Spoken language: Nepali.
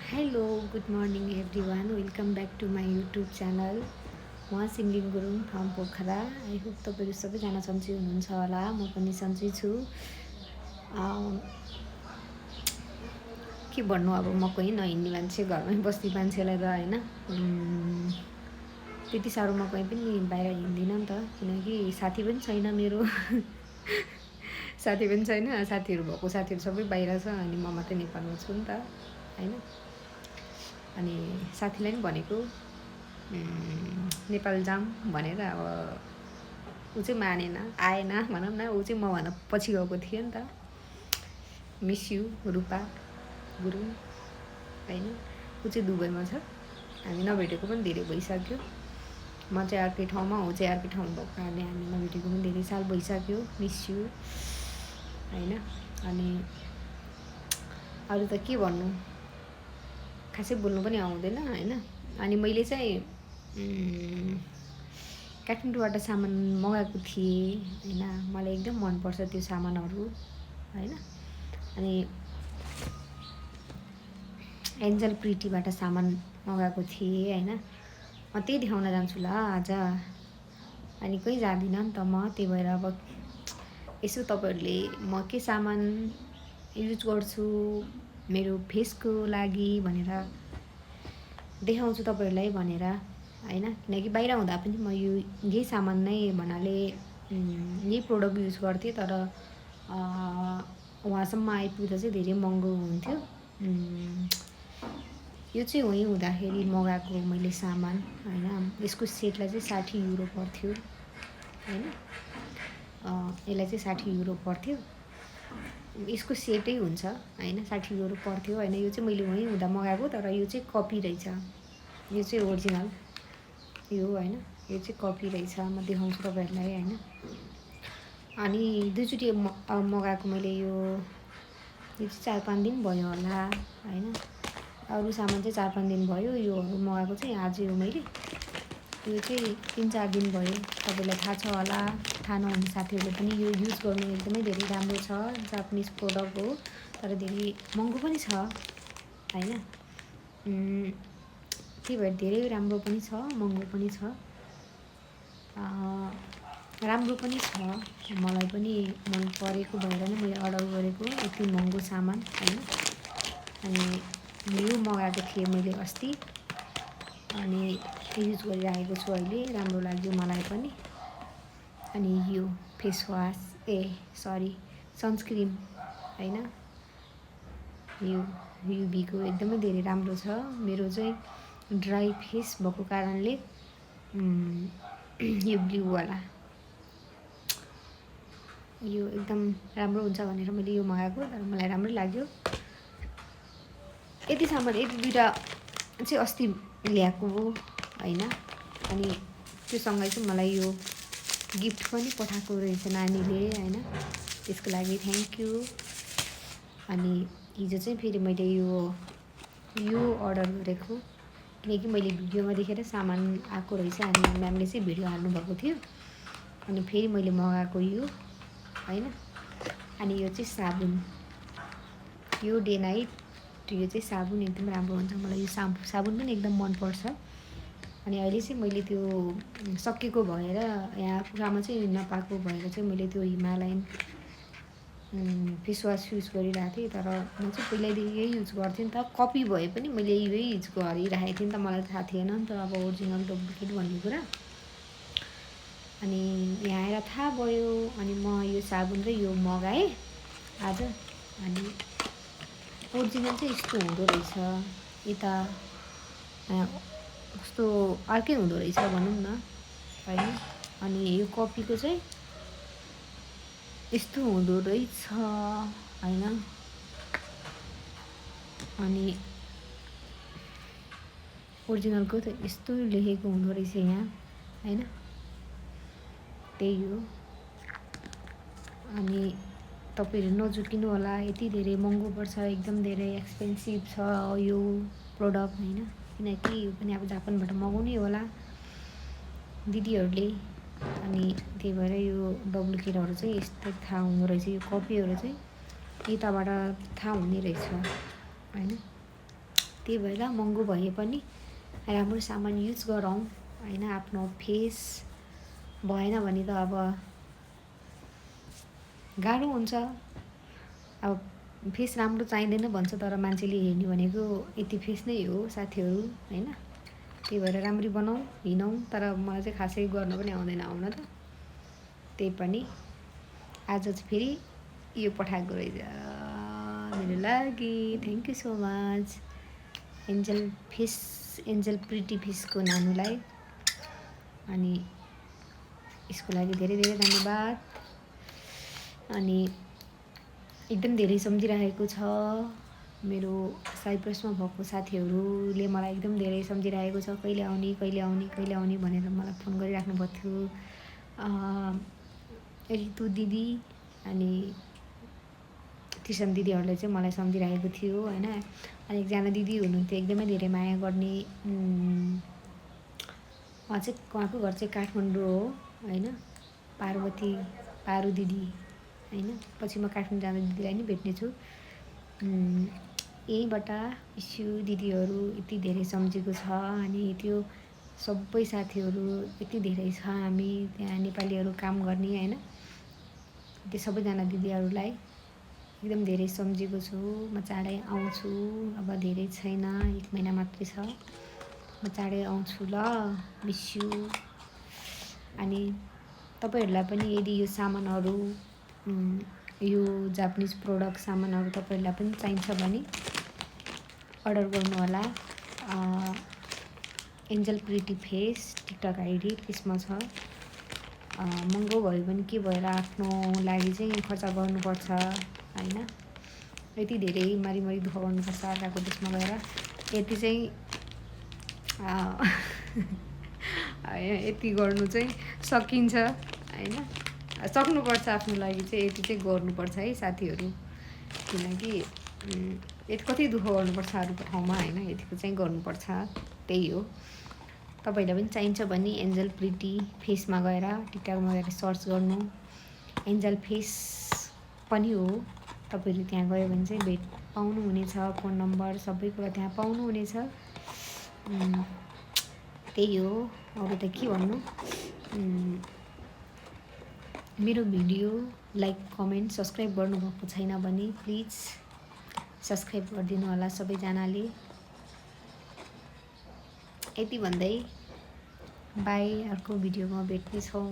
Hello good morning everyone welcome back to my YouTube channel. म सिङ्गिङ Gurung from Pokhara. I hope तपाईँहरू सबैजना सन्चै हुनुहुन्छ होला। म पनि सन्चै छु। के भन्नु, अब म कोही नहिँड्ने मान्छे, घरमै बस्ने मान्छेलाई त होइन त्यति साह्रो म कहीँ पनि बाहिर हिँड्दिनँ नि त, किनकि साथी पनि छैन मेरो। साथी पनि छैन, साथीहरू भएको साथीहरू सबै बाहिर छ, अनि म मात्रै नेपालमा छु नि त होइन। अनि साथीलाई पनि भनेको नेपाल जाऊँ भनेर, अब ऊ चाहिँ मानेन, आएन भनौँ न। ऊ चाहिँ मभन्दा पछि गएको थियो नि त। मिस यु रूपा गुरुङ होइन। ऊ चाहिँ दुबईमा छ, हामी नभेटेको पनि धेरै भइसक्यो। म चाहिँ अर्कै ठाउँमा, ऊ चाहिँ अर्कै ठाउँमा भएको कारणले हामी नभेटेको पनि धेरै साल भइसक्यो। मिस यु होइन। अनि अरू त के भन्नु, खासै बोल्नु पनि आउँदैन होइन। अनि मैले चाहिँ काठमाडौँबाट सामान मगाएको थिएँ होइन। मलाई एकदम मनपर्छ त्यो सामानहरू होइन। अनि एन्जल प्रिटीबाट सामान मगाएको थिएँ होइन। म त्यही देखाउन जान्छु ल आज। अनि कोही जाँदिनँ नि त म, त्यही भएर अब यसो तपाईँहरूले म के सामान युज गर्छु मेरो फेसको लागि भनेर देखाउँछु तपाईँहरूलाई भनेर होइन। किनकि बाहिर हुँदा पनि म यही सामान नै भन्नाले यही प्रोडक्ट युज गर्थेँ, तर उहाँसम्म आइपुग्दा चाहिँ धेरै महँगो हुन्थ्यो। यो चाहिँ वहीँ हुँदाखेरि मगाएको मैले सामान होइन। यसको सेटलाई चाहिँ 60 युरो पर्थ्यो होइन। यसलाई चाहिँ 60 युरो पर्थ्यो। यसको सेटै हुन्छ होइन, 60 युरो पर्थ्यो होइन। यो चाहिँ मैले वहीँ हुँदा मगाएको, तर यो चाहिँ कपी रहेछ, यो चाहिँ ओरिजिनल यो होइन। यो चाहिँ कपी रहेछ, म देखाउँछु तपाईँहरूलाई होइन। अनि दुईचोटि मगाएको मैले यो चाहिँ 4-5 दिन भयो होला होइन। अरू सामान चाहिँ 4-5 दिन भयो, योहरू मगाएको चाहिँ आज हो मैले। यो चाहिँ 3-4 दिन भयो। तपाईँलाई थाहा छ होला, थाहा नहुने साथीहरूले पनि यो युज गर्नु एकदमै धेरै राम्रो छ। जापानिज प्रोडक्ट हो, तर धेरै महँगो पनि छ होइन। त्यही भएर धेरै राम्रो पनि छ, महँगो पनि छ, राम्रो पनि छ। मलाई पनि मन परेको भएर नै मैले अर्डर गरेको यति महँगो सामान होइन। अनि यो मगाएको थिएँ मैले अस्ति, अनि युज गरिरहेको छु अहिले, राम्रो लाग्यो मलाई पनि। अनि यो फेसवास सनस्क्रिन होइन, यो युबीको एकदमै धेरै राम्रो छ। मेरो चाहिँ ड्राई फेस भएको कारणले यो ब्लूवाला यो एकदम राम्रो हुन्छ भनेर मैले यो मगाएको, तर मलाई राम्रै लाग्यो। यति सामान यति दुइटा चाहिँ अस्ति ल्याएको हो होइन। अनि त्योसँग चाहिँ मलाई यो गिफ्ट पनि पठाएको रहेछ नानीले होइन, त्यसको लागि थ्याङ्क यू। अनि हिजो चाहिँ फेरि मैले यो अर्डर गरेको, किनकि मैले भिडियोमा देखेर सामान आएको रहेछ, अनि म्यामले चाहिँ भिडियो हाल्नुभएको थियो, अनि फेरि मैले मगाएको यो होइन। अनि यो चाहिँ साबुन, यो डे नाइट यो चाहिँ साबुन एकदम राम्रो हुन्छ। मलाई यो साबुन पनि एकदम मनपर्छ। अनि अहिले चाहिँ मैले त्यो सकिएको भएर, यहाँ कुरामा चाहिँ नपाएको भएर चाहिँ मैले त्यो हिमालयन फेसवास युज गरिरहेको थिएँ। तर म चाहिँ पहिल्यैदेखि यही युज गर्थेँ नि त, कपी भए पनि मैले यही युज गरिरहेको थिएँ नि त, मलाई थाहा थिएन नि त अब ओरिजिनल डुप्लिकेट भन्ने कुरा। अनि यहाँ आएर थाहा भयो, अनि म यो साबुन र यो मगाएँ आज। अनि ओरिजिनल चाहिँ यस्तो हुँदो रहेछ, यता कस्तो अर्कै हुँदो रहेछ भनौँ न होइन। अनि यो कपीको चाहिँ यस्तो हुँदो रहेछ होइन। अनि ओरिजिनलको त यस्तो लेखेको हुँदो रहेछ यहाँ होइन, त्यही हो। अनि तपाईँहरू नझुकिनु होला, यति धेरै महँगो पर्छ, एकदम धेरै एक्सपेन्सिभ छ यो प्रोडक्ट होइन। किनकि यो पनि अब जापानबाट मगाउनै होला दिदीहरूले, अनि त्यही भएर यो डुप्लिकेटहरू चाहिँ यस्तो थाहा हुँदो रहेछ। यो कपीहरू चाहिँ यताबाट थाहा हुने रहेछ होइन। त्यही भएर महँगो भए पनि राम्रो सामान युज गरौँ होइन। आफ्नो फेस भएन भने त अब गाह्रो हुन्छ। अब फेस राम्रो चाहिँदैन भन्छ तर मान्छेले हेर्ने भनेको यति फेस नै हो साथीहरू होइन। त्यही भएर राम्ररी बनाऊ हिँडौँ। तर मलाई चाहिँ खासै गर्न पनि आउँदैन आउन त। त्यही पनि आज चाहिँ फेरि यो पठाएको रहेछ मेरो लागि। Thank you so much Angel Pretty फिसको नानुलाई। अनि यसको लागि धेरै धेरै धन्यवाद। अनि एकदम धेरै सम्झिरहेको छ मेरो साइप्रसमा भएको साथीहरूले मलाई एकदम धेरै सम्झिरहेको छ। कहिले आउने कहिले आउने कहिले आउने भनेर मलाई फोन गरिराख्नु भएको थियो। ऋतु दिदी अनि तिर्सन दिदीहरूले चाहिँ मलाई सम्झिरहेको थियो होइन। अनि एकजना दिदी हुनुहुन्थ्यो एकदमै धेरै माया गर्ने। उहाँको घर चाहिँ काठमाडौँ हो होइन। पारु दिदी होइन। पछि म काठमाडौँ जाँदा दिदीलाई नि भेट्नेछु। यहीँबाट इस्यु दिदीहरू यति धेरै सम्झेको छ। अनि त्यो सबै साथीहरू यति धेरै छ हामी त्यहाँ नेपालीहरू काम गर्ने होइन। त्यो सबैजना दिदीहरूलाई एकदम धेरै सम्झेको छु। म चाँडै आउँछु। अब धेरै छैन 1 महिना मात्रै छ। म चाँडै आउँछु ल। Miss you. अनि तपाईँहरूलाई पनि यदि यो सामानहरू यो जापानिज प्रोडक्ट सामानहरू तपाईँहरूलाई पनि चाहिन्छ भने अर्डर गर्नुहोला। Angel pretty face TikTok ID त्यसमा छ। महँगो भयो भने के भएर आफ्नो लागि चाहिँ खर्च गर्नुपर्छ होइन। यति धेरै मरी दुःख गर्नुपर्छ अर्काको देशमा गएर। यति चाहिँ यति गर्नु चाहिँ सकिन्छ होइन। सक्नुपर्छ आफ्नो लागि चाहिँ यति चाहिँ गर्नुपर्छ है साथीहरू। किनकि यति कति दुःख गर्नुपर्छ अरूको ठाउँमा होइन। यतिको चाहिँ गर्नुपर्छ। त्यही हो। तपाईँहरूलाई पनि चाहिन्छ भने एन्जल प्रिटी फेसमा गएर टिकटकमा गएर सर्च गर्नु। एन्जल फेस पनि हो। तपाईँहरू त्यहाँ गयो भने चाहिँ पाउनुहुनेछ। फोन नम्बर सबै कुरा त्यहाँ पाउनुहुनेछ। त्यही हो। अरू त के भन्नु। मेरो भिडियो लाइक कमेन्ट सब्सक्राइब गर्नुभएको छैन भने प्लिज सब्सक्राइब गरिदिनु होला सबैजनाले। यति भन्दै बाई। अर्को भिडियोमा भेट्नेछौँ।